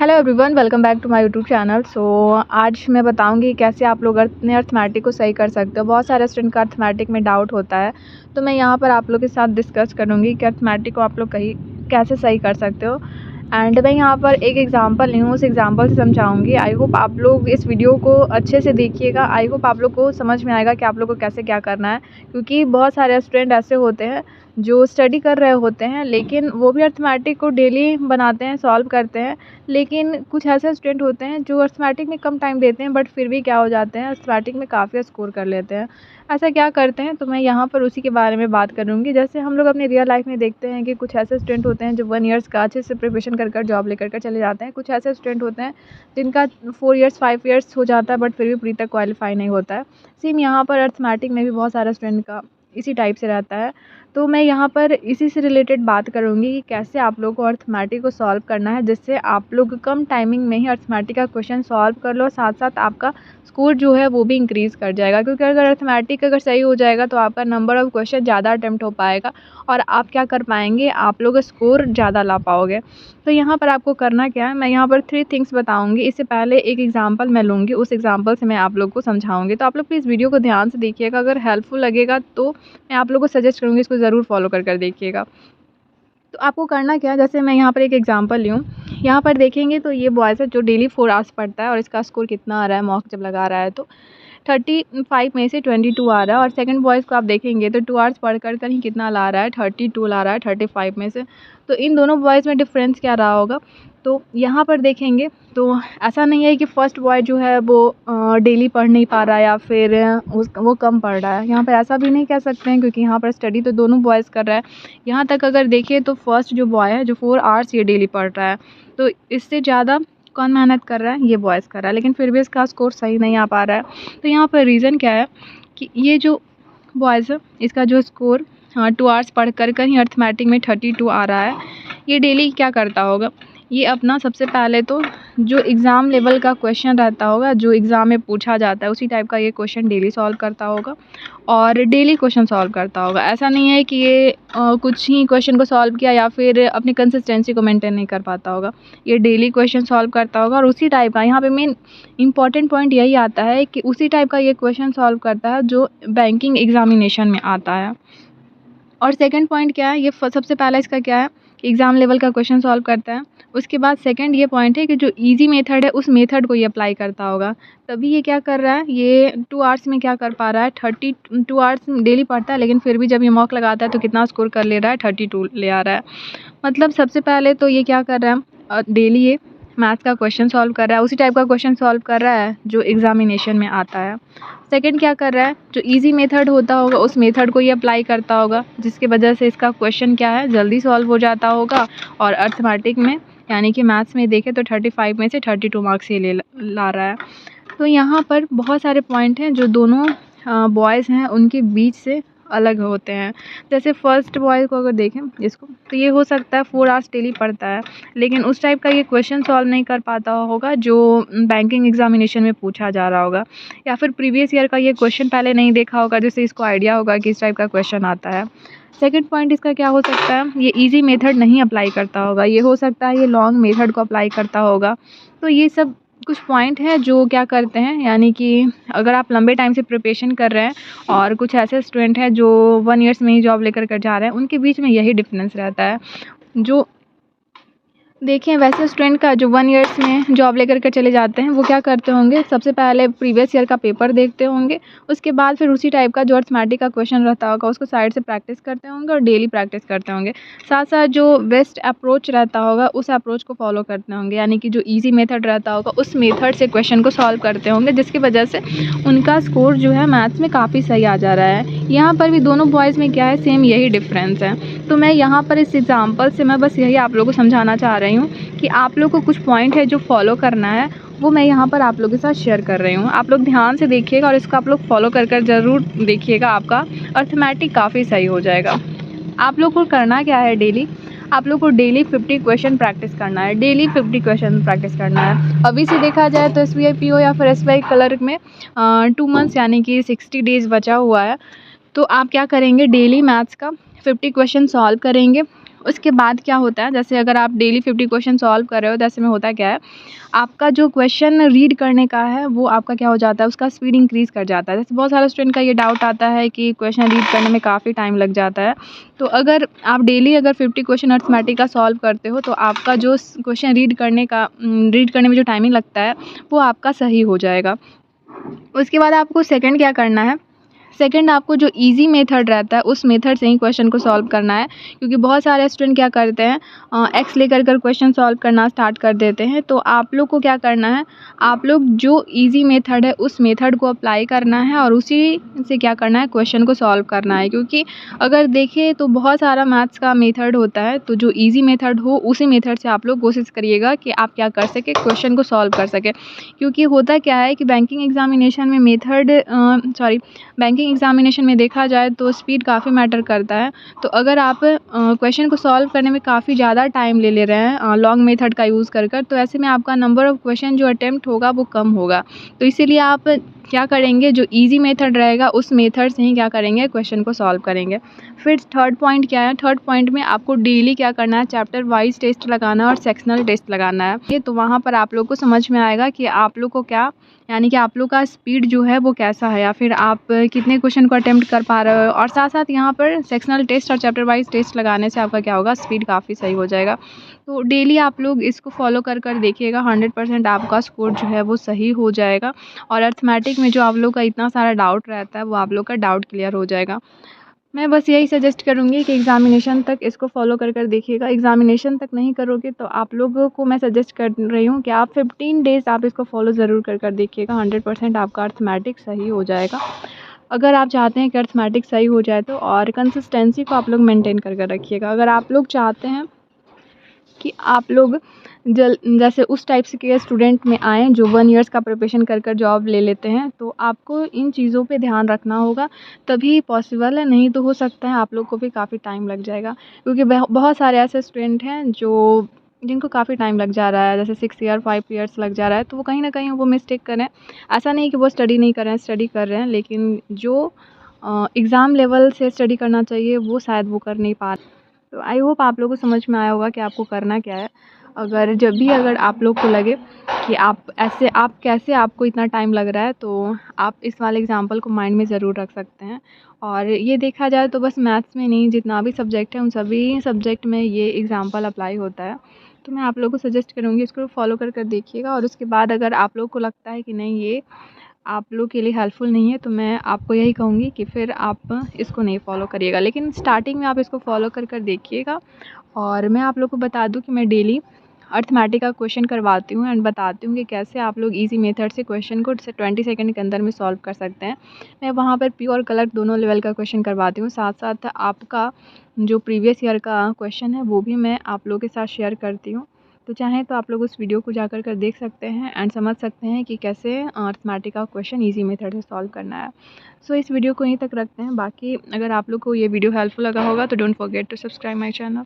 Hello everyone, welcome back to my YouTube channel. आज मैं बताऊंगी कैसे आप लोग अपने अर्थमेटिक को सही कर सकते हो। बहुत सारे स्टूडेंट का अर्थमेटिक में डाउट होता है, तो मैं यहाँ पर आप लोग के साथ डिस्कस करूँगी कि अर्थमेटिक को आप लोग कैसे सही कर सकते हो। एंड मैं यहाँ पर एक एग्जांपल ली हूँ, उस एग्जांपल से समझाऊंगी। आई होप आप लोग इस वीडियो को अच्छे से देखिएगा। आई होप आप लोग को समझ में आएगा कि आप लोग को कैसे क्या करना है, क्योंकि बहुत सारे स्टूडेंट ऐसे होते हैं जो स्टडी कर रहे होते हैं, लेकिन वो भी अर्थमेटिक को डेली बनाते हैं, सॉल्व करते हैं। लेकिन कुछ ऐसे स्टूडेंट होते हैं जो अर्थमेटिक में कम टाइम देते हैं, बट फिर भी क्या हो जाते हैं, अर्थमेटिक में काफ़ी स्कोर कर लेते हैं। ऐसा क्या करते हैं, तो मैं यहाँ पर उसी के बारे में बात करूँगी। जैसे हम लोग अपने रियल लाइफ में देखते हैं कि कुछ ऐसे स्टूडेंट होते हैं जो 1 ईयर्स का अच्छे से प्रिपरेशन कर जॉब लेकर चले जाते हैं। कुछ ऐसे स्टूडेंट होते हैं जिनका 4 ईयर्स 5 ईयर्स हो जाता है, बट फिर भी प्री तक क्वालिफाई नहीं होता है। सेम यहाँ पर अर्थमेटिक में भी बहुत सारा स्टूडेंट का इसी टाइप से रहता है। तो मैं यहाँ पर इसी से रिलेटेड बात करूँगी कि कैसे आप लोग को अर्थमेटिक को सॉल्व करना है, जिससे आप लोग कम टाइमिंग में ही अर्थमेटिक का क्वेश्चन सॉल्व कर लो, साथ साथ आपका स्कोर जो है वो भी इंक्रीज़ कर जाएगा। क्योंकि अगर अर्थमेटिक सही हो जाएगा तो आपका नंबर ऑफ़ क्वेश्चन ज़्यादा अटेम्प्ट हो पाएगा और आप क्या कर पाएंगे, आप लोग स्कोर ज़्यादा ला पाओगे। तो यहाँ पर आपको करना क्या है, मैं यहाँ पर 3 थिंग्स बताऊँगी। इससे पहले एक एग्जाम्पल मैं लूँगी, उस एग्जाम्पल से मैं आप लोग को समझाऊँगी। तो आप लोग प्लीज़ वीडियो को ध्यान से देखिएगा। अगर हेल्पफुल लगेगा तो मैं आप लोग को सजेस्ट करूँगी इसको ज़रूर फॉलो कर देखिएगा। तो आपको करना क्या है, जैसे मैं यहाँ पर एक एग्जांपल ली हूँ। यहाँ पर देखेंगे तो ये बॉयज़ है जो डेली 4 आवर्स पढ़ता है और इसका स्कोर कितना आ रहा है, मॉक जब लगा रहा है तो 35 में से 22 आ रहा है। और सेकंड बॉयज़ को आप देखेंगे तो 2 आवर्स पढ़ कर ही कितना ला रहा है, 32 ला रहा है 35 में से। तो इन दोनों बॉयज़ में डिफरेंस क्या रहा होगा, तो यहाँ पर देखेंगे तो ऐसा नहीं है कि फ़र्स्ट बॉय जो है वो डेली पढ़ नहीं पा रहा है या फिर वो कम पढ़ रहा है। यहाँ पर ऐसा भी नहीं कह सकते हैं, क्योंकि यहाँ पर स्टडी तो दोनों बॉयज़ कर रहा है। यहाँ तक अगर देखें तो फर्स्ट जो बॉय है जो 4 आवर्स ये डेली पढ़ रहा है, तो इससे ज़्यादा कौन मेहनत कर रहा है, ये बॉयज़ कर रहा है, लेकिन फिर भी इसका स्कोर सही नहीं आ पा रहा है। तो यहाँ पर रीज़न क्या है कि ये जो बॉयज़ है इसका जो स्कोर 2 आवर्स पढ़ कर ही अर्थमेटिक में 32 आ रहा है। ये डेली क्या करता होगा, ये अपना सबसे पहले तो जो एग्ज़ाम लेवल का क्वेश्चन रहता होगा, जो एग्ज़ाम में पूछा जाता है उसी टाइप का ये क्वेश्चन डेली सॉल्व करता होगा और डेली क्वेश्चन सॉल्व करता होगा। ऐसा नहीं है कि ये कुछ ही क्वेश्चन को सॉल्व किया या फिर अपनी कंसिस्टेंसी को मेंटेन नहीं कर पाता होगा। ये डेली क्वेश्चन सॉल्व करता होगा और उसी टाइप का, यहाँ पे मेन इंपॉर्टेंट पॉइंट यही आता है कि उसी टाइप का ये क्वेश्चन सॉल्व करता है जो बैंकिंग एग्जामिनेशन में आता है। और सेकंड पॉइंट क्या है, ये सबसे पहला इसका क्या है, एग्ज़ाम लेवल का क्वेश्चन सॉल्व करता है। उसके बाद सेकंड ये पॉइंट है कि जो इजी मेथड है उस मेथड को ये अप्लाई करता होगा, तभी ये क्या कर रहा है, ये 2 आवर्स में क्या कर पा रहा है, 32 आवर्स डेली पढ़ता है, लेकिन फिर भी जब ये मॉक लगाता है तो कितना स्कोर कर ले रहा है, 32 ले आ रहा है। मतलब सबसे पहले तो ये क्या कर रहा है, डेली ये मैथ्स का क्वेश्चन सॉल्व कर रहा है, उसी टाइप का क्वेश्चन सॉल्व कर रहा है जो एग्जामिनेशन में आता है। सेकंड क्या कर रहा है, जो इजी मेथड होता होगा उस मेथड को ये अप्लाई करता होगा, जिसकी वजह से इसका क्वेश्चन क्या है, जल्दी सॉल्व हो जाता होगा। और अर्थमेटिक में यानी कि मैथ्स में देखें तो 35 में से 32 मार्क्स ये ला रहा है। तो यहाँ पर बहुत सारे पॉइंट हैं जो दोनों बॉयज़ हैं उनके बीच से अलग होते हैं। जैसे फर्स्ट बॉय को अगर देखें इसको, तो ये हो सकता है 4 आवर्स डेली पढ़ता है, लेकिन उस टाइप का ये क्वेश्चन सॉल्व नहीं कर पाता होगा जो बैंकिंग एग्जामिनेशन में पूछा जा रहा होगा, या फिर प्रीवियस ईयर का ये क्वेश्चन पहले नहीं देखा होगा जिससे इसको आइडिया होगा कि इस टाइप का क्वेश्चन आता है। सेकंड पॉइंट इसका क्या हो सकता है, ये इजी मेथड नहीं अप्लाई करता होगा, ये हो सकता है ये लॉन्ग मेथड को अप्लाई करता होगा। तो ये सब कुछ पॉइंट हैं जो क्या करते हैं, यानी कि अगर आप लंबे टाइम से प्रिपरेशन कर रहे हैं और कुछ ऐसे स्टूडेंट हैं जो 1 ईयर्स में ही जॉब लेकर जा रहे हैं, उनके बीच में यही डिफरेंस रहता है। जो देखें वैसे स्टूडेंट का जो 1 ईयर्स में जॉब लेकर के चले जाते हैं वो क्या करते होंगे, सबसे पहले प्रीवियस ईयर का पेपर देखते होंगे, उसके बाद फिर उसी टाइप का जो अर्थमेटिक का क्वेश्चन रहता होगा उसको साइड से प्रैक्टिस करते होंगे और डेली प्रैक्टिस करते होंगे। साथ साथ जो बेस्ट अप्रोच रहता होगा उस अप्रोच को फॉलो करते होंगे, यानी कि जो ईजी मेथड रहता होगा उस मेथड से क्वेश्चन को सॉल्व करते होंगे, जिसकी वजह से उनका स्कोर जो है मैथ्स में काफ़ी सही आ जा रहा है। यहाँ पर भी दोनों बॉयज़ में क्या है, सेम यही डिफरेंस है। तो मैं यहाँ पर इस एग्जाम्पल से मैं बस यही आप लोगों को समझाना चाह रही हूँ कि आप लोग को कुछ पॉइंट है जो फॉलो करना है, वो मैं यहाँ पर आप लोगों के साथ शेयर कर रही हूँ। आप लोग ध्यान से देखिएगा और इसको आप लोग फॉलो कर ज़रूर देखिएगा, आपका अर्थमेटिक काफ़ी सही हो जाएगा। आप लोग को करना क्या है, डेली आप लोग को डेली 50 क्वेश्चन प्रैक्टिस करना है, डेली 50 क्वेश्चन प्रैक्टिस करना है। अभी से देखा जाए तो SBI PO या फिर SBI क्लर्क में 2 मंथ्स यानी कि 60 डेज़ बचा हुआ है। तो आप क्या करेंगे, डेली मैथ्स का 50 क्वेश्चन सॉल्व करेंगे। उसके बाद क्या होता है, जैसे अगर आप डेली 50 क्वेश्चन सॉल्व कर रहे हो तो ऐसे में होता क्या है, आपका जो क्वेश्चन रीड करने का है वो आपका क्या हो जाता है, उसका स्पीड इंक्रीज़ कर जाता है। जैसे बहुत सारे स्टूडेंट का ये डाउट आता है कि क्वेश्चन रीड करने में काफ़ी टाइम लग जाता है। तो अगर आप डेली अगर 50 क्वेश्चन अर्थमेटिक का सॉल्व करते हो तो आपका जो क्वेश्चन रीड करने में जो टाइमिंग लगता है वो आपका सही हो जाएगा। उसके बाद आपको सेकंड क्या करना है, सेकंड आपको जो ईज़ी मेथड रहता है उस मेथड से ही क्वेश्चन को सॉल्व करना है। क्योंकि बहुत सारे स्टूडेंट क्या करते हैं, एक्स लेकर क्वेश्चन सॉल्व करना स्टार्ट कर देते हैं। तो आप लोग को क्या करना है, आप लोग जो ईज़ी मेथड है उस मेथड को अप्लाई करना है और उसी से क्या करना है, क्वेश्चन को सॉल्व करना है। क्योंकि अगर देखें तो बहुत सारा मैथ्स का मेथड होता है, तो जो ईज़ी मेथड हो उसी मेथड से आप लोग कोशिश करिएगा कि आप क्या कर सकें, क्वेश्चन को सॉल्व कर सकें। क्योंकि होता क्या है कि बैंकिंग एग्जामिनेशन में देखा जाए तो स्पीड काफ़ी मैटर करता है। तो अगर आप क्वेश्चन को सॉल्व करने में काफ़ी ज़्यादा टाइम ले रहे हैं लॉन्ग मेथड का यूज़ कर तो ऐसे में आपका नंबर ऑफ़ क्वेश्चन जो अटेम्प्ट होगा वो कम होगा। तो इसीलिए आप क्या करेंगे, जो ईज़ी मेथड रहेगा उस मेथड से ही क्या करेंगे, क्वेश्चन को सॉल्व करेंगे। फिर थर्ड पॉइंट क्या है, थर्ड पॉइंट में आपको डेली क्या करना है, चैप्टर वाइज टेस्ट लगाना है और सेक्शनल टेस्ट लगाना है। ये तो वहाँ पर आप लोग को समझ में आएगा कि आप लोग को क्या, यानी कि आप लोग का स्पीड जो है वो कैसा है, या फिर आप कितने क्वेश्चन को अटेम्प्ट कर पा रहे हो। और साथ साथ यहाँ पर सेक्शनल टेस्ट और चैप्टर वाइज टेस्ट लगाने से आपका क्या होगा, स्पीड काफ़ी सही हो जाएगा। तो डेली आप लोग इसको फॉलो कर देखिएगा, 100% आपका स्कोर जो है वो सही हो जाएगा। और अर्थमेटिक में जो आप लोग का इतना सारा डाउट रहता है वो आप लोग का डाउट क्लियर हो जाएगा। मैं बस यही सजेस्ट करूँगी कि एग्ज़ामिनेशन तक इसको फॉलो कर देखिएगा। एग्ज़ामिनेशन तक नहीं करोगे तो आप लोगों को मैं सजेस्ट कर रही हूँ कि आप 15 डेज़ आप इसको फॉलो ज़रूर कर देखिएगा। 100% आपका अर्थमेटिक सही हो जाएगा। अगर आप चाहते हैं कि अर्थमेटिक सही हो जाए तो और कंसिस्टेंसी को आप लोग मेंटेन कर रखिएगा। अगर आप लोग चाहते हैं कि आप लोग जैसे उस टाइप से के स्टूडेंट में आएँ जो 1 ईयर्स का प्रिपरेशन कर जॉब ले लेते हैं, तो आपको इन चीज़ों पे ध्यान रखना होगा, तभी पॉसिबल है। नहीं तो हो सकता है आप लोग को भी काफ़ी टाइम लग जाएगा। क्योंकि बहुत सारे ऐसे स्टूडेंट हैं जिनको काफ़ी टाइम लग जा रहा है, जैसे 6 ईयर 5 ईयर्स लग जा रहा है, तो वो कहीं न कहीं वो मिस्टेक कर रहे हैं। ऐसा नहीं कि वो स्टडी नहीं कर रहे हैं, स्टडी कर रहे हैं, लेकिन जो एग्ज़ाम लेवल से स्टडी करना चाहिए वो शायद वो कर नहीं पा रहे। तो आई होप आप लोगों को समझ में आया होगा कि आपको करना क्या है। अगर आप लोग को लगे कि आपको इतना टाइम लग रहा है, तो आप इस वाले एग्ज़ाम्पल को माइंड में ज़रूर रख सकते हैं। और ये देखा जाए तो बस मैथ्स में नहीं, जितना भी सब्जेक्ट है उन सभी सब्जेक्ट में ये एग्ज़ाम्पल अप्लाई होता है। तो मैं आप लोगों को सजेस्ट करूँगी इसको फॉलो कर देखिएगा। और उसके बाद अगर आप लोग को लगता है कि नहीं, ये आप लोग के लिए हेल्पफुल नहीं है, तो मैं आपको यही कहूँगी कि फिर आप इसको नहीं फॉलो करिएगा। लेकिन स्टार्टिंग में आप इसको फॉलो कर देखिएगा। और मैं आप लोग को बता दूँ कि मैं डेली अर्थमेटिक का क्वेश्चन करवाती हूँ एंड बताती हूँ कि कैसे आप लोग इजी मेथड से क्वेश्चन को 20 सेकंड के अंदर में सॉल्व कर सकते हैं। मैं वहाँ पर प्योर कलर दोनों लेवल का क्वेश्चन करवाती हूँ। साथ साथ आपका जो प्रीवियस ईयर का क्वेश्चन है वो भी मैं आप लोगों के साथ शेयर करती हूँ। तो चाहें तो आप लोग उस वीडियो को जाकर देख सकते हैं एंड समझ सकते हैं कि कैसे अर्थमेटिक का क्वेश्चन ईजी मेथड से सॉल्व करना है। सो इस वीडियो को यहीं तक रखते हैं। बाकी अगर आप लोग को ये वीडियो हेल्पफुल लगा होगा तो don't forget to subscribe my channel.